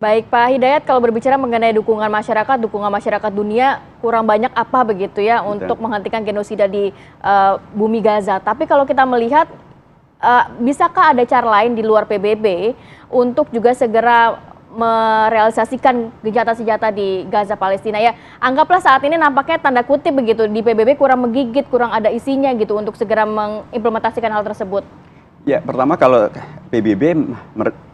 Baik Pak Hidayat, kalau berbicara mengenai dukungan masyarakat dunia kurang banyak apa begitu ya untuk menghentikan genosida di bumi Gaza. Tapi kalau kita melihat, bisakah ada cara lain di luar PBB untuk juga segera merealisasikan gencatan senjata di Gaza Palestina ya? Anggaplah saat ini nampaknya tanda kutip begitu di PBB kurang menggigit, kurang ada isinya gitu untuk segera mengimplementasikan hal tersebut. Ya, pertama kalau PBB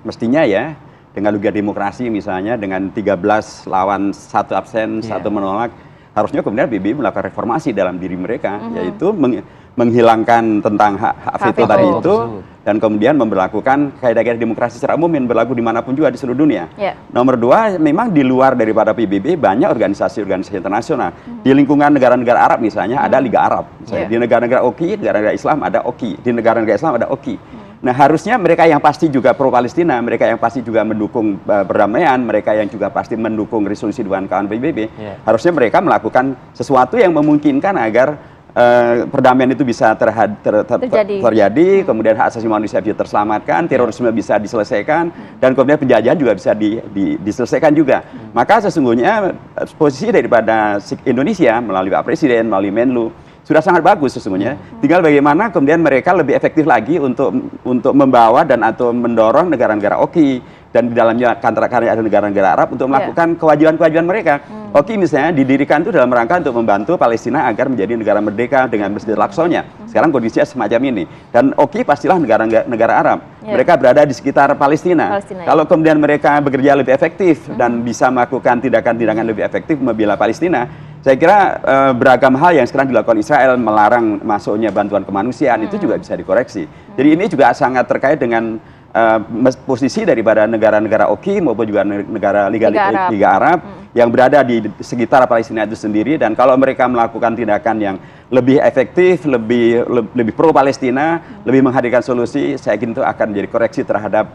mestinya ya, dengan Liga Demokrasi misalnya, dengan 13 lawan 1 absen, 1 menolak, harusnya kemudian PBB melakukan reformasi dalam diri mereka, yaitu menghilangkan tentang hak veto tadi itu, dan kemudian memberlakukan kaidah-kaidah demokrasi secara umum yang berlaku dimanapun juga di seluruh dunia. Nomor 2, memang di luar daripada PBB banyak organisasi-organisasi internasional. Di lingkungan negara-negara Arab misalnya ada Liga Arab, misalnya. Di negara-negara OKI, negara-negara Islam ada OKI, di negara-negara Islam ada OKI. Nah, harusnya mereka yang pasti juga pro-Palestina, mereka yang pasti juga mendukung perdamaian, mereka yang juga pasti mendukung resolusi Dewan Keamanan PBB, harusnya mereka melakukan sesuatu yang memungkinkan agar perdamaian itu bisa terjadi, kemudian hak asasi manusia bisa terselamatkan, terorisme bisa diselesaikan, dan kemudian penjajahan juga bisa diselesaikan juga. Maka sesungguhnya posisi daripada Indonesia melalui Pak Presiden, melalui Menlu, sudah sangat bagus sesungguhnya. Tinggal bagaimana kemudian mereka lebih efektif lagi untuk membawa dan atau mendorong negara-negara OKI, dan di dalamnya ada negara-negara Arab untuk melakukan kewajiban-kewajiban mereka. OKI misalnya didirikan itu dalam rangka untuk membantu Palestina agar menjadi negara merdeka dengan Masjid Al-Aqsa-nya. Sekarang kondisinya semacam ini. Dan OKI pastilah negara Arab. Mereka berada di sekitar Palestina. Kalau kemudian mereka bekerja lebih efektif dan bisa melakukan tindakan-tindakan lebih efektif membela Palestina, saya kira beragam hal yang sekarang dilakukan Israel, melarang masuknya bantuan kemanusiaan, itu juga bisa dikoreksi. Jadi ini juga sangat terkait dengan posisi daripada negara-negara OKI maupun juga negara Liga Arab yang berada di sekitar Palestina itu sendiri. Dan kalau mereka melakukan tindakan yang lebih efektif, lebih pro-Palestina, lebih menghadirkan solusi, saya yakin itu akan menjadi koreksi terhadap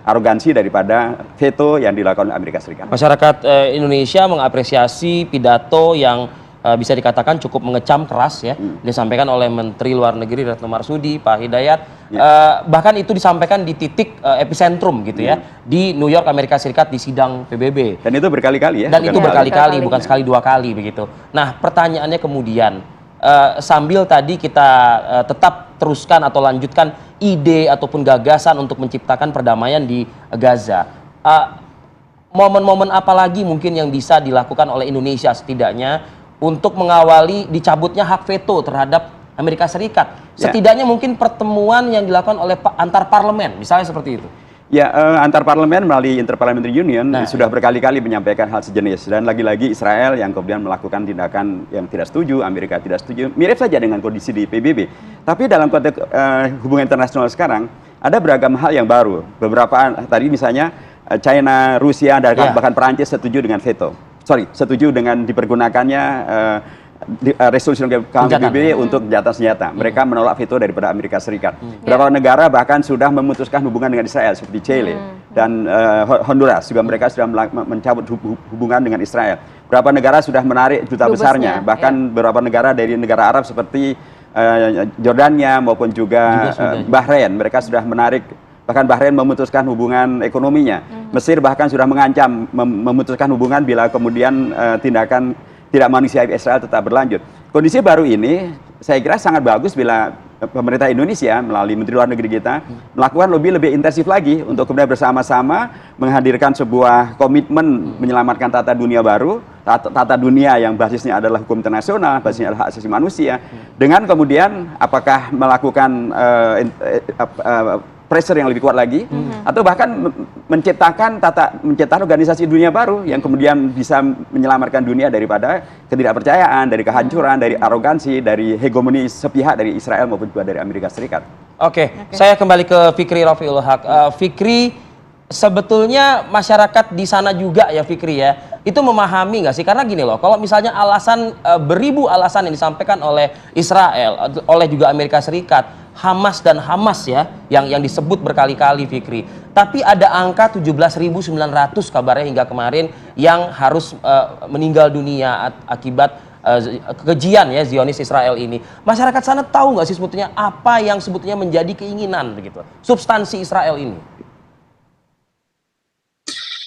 arogansi daripada veto yang dilakukan Amerika Serikat. Masyarakat Indonesia mengapresiasi pidato yang bisa dikatakan cukup mengecam keras ya, disampaikan oleh Menteri Luar Negeri Retno Marsudi, Pak Hidayat. Bahkan itu disampaikan di titik epicentrum gitu ya, di New York, Amerika Serikat, di sidang PBB. Dan itu berkali-kali ya? Dan itu berkali-kali, bukan sekali dua kali begitu. Nah, pertanyaannya kemudian, sambil tadi kita tetap teruskan atau lanjutkan ide ataupun gagasan untuk menciptakan perdamaian di Gaza, momen-momen apa lagi mungkin yang bisa dilakukan oleh Indonesia setidaknya untuk mengawali dicabutnya hak veto terhadap Amerika Serikat? Setidaknya mungkin pertemuan yang dilakukan oleh antar parlemen, misalnya seperti itu. Ya, antar parlemen melalui Interparliamentary Union sudah berkali-kali menyampaikan hal sejenis. Dan lagi-lagi Israel yang kemudian melakukan tindakan yang tidak setuju, Amerika tidak setuju. Mirip saja dengan kondisi di PBB. Tapi dalam konteks hubungan internasional sekarang, ada beragam hal yang baru. Beberapa tadi misalnya China, Rusia, dan bahkan Perancis setuju dengan veto. Setuju dengan dipergunakannya resolusi PBB untuk gencatan senjata. Mereka menolak veto daripada Amerika Serikat. Beberapa negara bahkan sudah memutuskan hubungan dengan Israel seperti Chile dan Honduras juga, mereka sudah mencabut hubungan dengan Israel. Beberapa negara sudah menarik duta besarnya. Bahkan beberapa negara dari negara Arab seperti Jordania maupun juga Bahrain, mereka sudah menarik. Bahkan Bahrain memutuskan hubungan ekonominya. Mesir bahkan sudah mengancam memutuskan hubungan bila kemudian tindakan tidak manusiawi Israel tetap berlanjut. Kondisi baru ini saya kira sangat bagus bila pemerintah Indonesia melalui Menteri Luar Negeri kita melakukan lebih intensif lagi untuk kemudian bersama-sama menghadirkan sebuah komitmen menyelamatkan tata dunia baru, tata dunia yang basisnya adalah hukum internasional, basisnya adalah hak asasi manusia, dengan kemudian apakah melakukan pressure yang lebih kuat lagi, atau bahkan menciptakan organisasi dunia baru yang kemudian bisa menyelamatkan dunia daripada ketidakpercayaan, dari kehancuran, dari arogansi, dari hegemoni sepihak dari Israel maupun juga dari Amerika Serikat. Oke. Saya kembali ke Fikri Rafiul Haq. Fikri, sebetulnya masyarakat di sana juga ya Fikri ya, itu memahami nggak sih? Karena gini loh, kalau misalnya beribu alasan yang disampaikan oleh Israel, oleh juga Amerika Serikat, Hamas dan Hamas ya, yang disebut berkali-kali Fikri. Tapi ada angka 17.900 kabarnya hingga kemarin yang harus meninggal dunia akibat kekejian ya Zionis Israel ini. Masyarakat sana tahu nggak sih sebetulnya apa yang sebetulnya menjadi keinginan begitu, substansi Israel ini?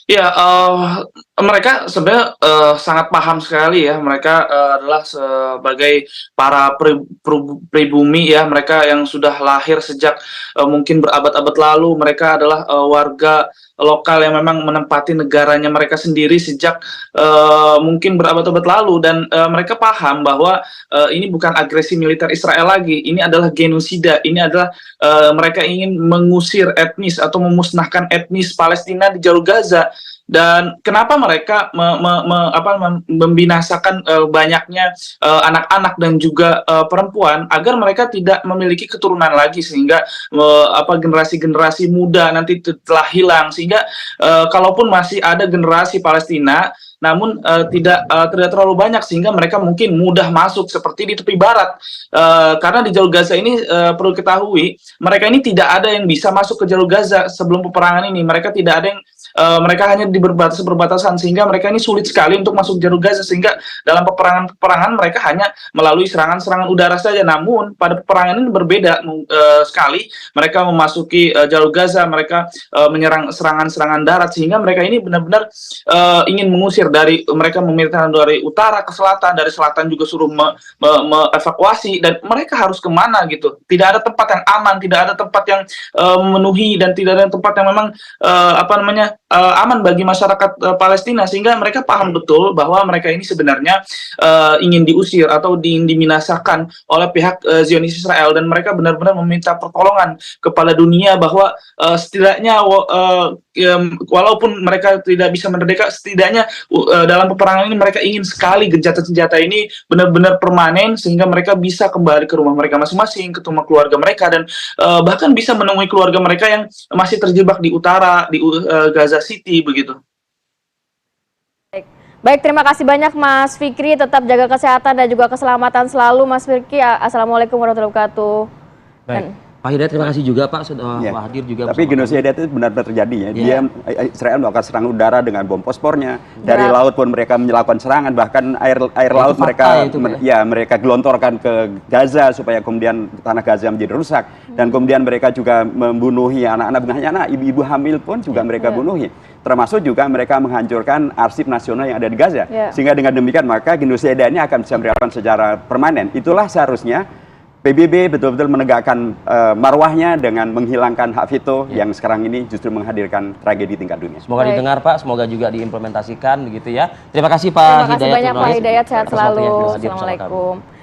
Ya, mereka sebenarnya sangat paham sekali ya. Mereka adalah sebagai para pribumi ya. Mereka yang sudah lahir sejak mungkin berabad-abad lalu. Mereka adalah warga lokal yang memang menempati negaranya mereka sendiri sejak mungkin berabad-abad lalu. Dan mereka paham bahwa ini bukan agresi militer Israel lagi. Ini adalah genosida. Ini adalah mereka ingin mengusir etnis atau memusnahkan etnis Palestina di jalur Gaza. Dan kenapa mereka membinasakan banyaknya anak-anak dan juga perempuan agar mereka tidak memiliki keturunan lagi, sehingga generasi-generasi muda nanti telah hilang, sehingga kalaupun masih ada generasi Palestina namun tidak terlalu banyak, sehingga mereka mungkin mudah masuk seperti di tepi barat. Karena di jalur Gaza ini perlu ketahui, mereka ini tidak ada yang bisa masuk ke jalur Gaza sebelum peperangan ini. Mereka tidak ada yang mereka hanya di berbatasan, sehingga mereka ini sulit sekali untuk masuk jalur Gaza, sehingga dalam peperangan mereka hanya melalui serangan-serangan udara saja. Namun pada peperangan ini berbeda sekali. Mereka memasuki jalur Gaza, mereka menyerang serangan-serangan darat, sehingga mereka ini benar-benar ingin mengusir mereka memilihkan dari utara ke selatan, dari selatan juga suruh evakuasi, dan mereka harus kemana gitu. Tidak ada tempat yang aman, tidak ada tempat yang memenuhi, dan tidak ada tempat yang memang aman bagi masyarakat Palestina, sehingga mereka paham betul bahwa mereka ini sebenarnya ingin diusir atau diminasakan oleh pihak Zionis Israel, dan mereka benar-benar meminta pertolongan kepada dunia bahwa setidaknya walaupun mereka tidak bisa merdeka, setidaknya dalam peperangan ini mereka ingin sekali gencatan senjata ini benar-benar permanen, sehingga mereka bisa kembali ke rumah mereka masing-masing, ke rumah keluarga mereka, dan bahkan bisa menemui keluarga mereka yang masih terjebak di utara, di Gaza City begitu. Baik, terima kasih banyak Mas Fikri. Tetap jaga kesehatan dan juga keselamatan selalu Mas Fikri. Assalamualaikum warahmatullahi wabarakatuh. Baik. Pak Hidayat, terima kasih juga Pak sudah hadir juga. Tapi genosida itu benar-benar terjadi ya. Dia Israel melakukan serangan udara dengan bom fosfornya. Dari laut pun mereka melakukan serangan, bahkan air laut mereka gelontorkan ke Gaza supaya kemudian tanah Gaza menjadi rusak. Dan kemudian mereka juga membunuhi anak-anak, bukan hanya anak, ibu-ibu hamil pun juga mereka bunuhi. Termasuk juga mereka menghancurkan arsip nasional yang ada di Gaza. Sehingga dengan demikian maka genosida ini akan bisa dilakukan secara permanen. Itulah seharusnya PBB betul-betul menegakkan marwahnya dengan menghilangkan hak veto yang sekarang ini justru menghadirkan tragedi tingkat dunia. Semoga didengar Pak, semoga juga diimplementasikan begitu ya. Terima kasih Pak Hidayat. Terima kasih banyak Pak Hidayat, sehat selalu. Assalamualaikum.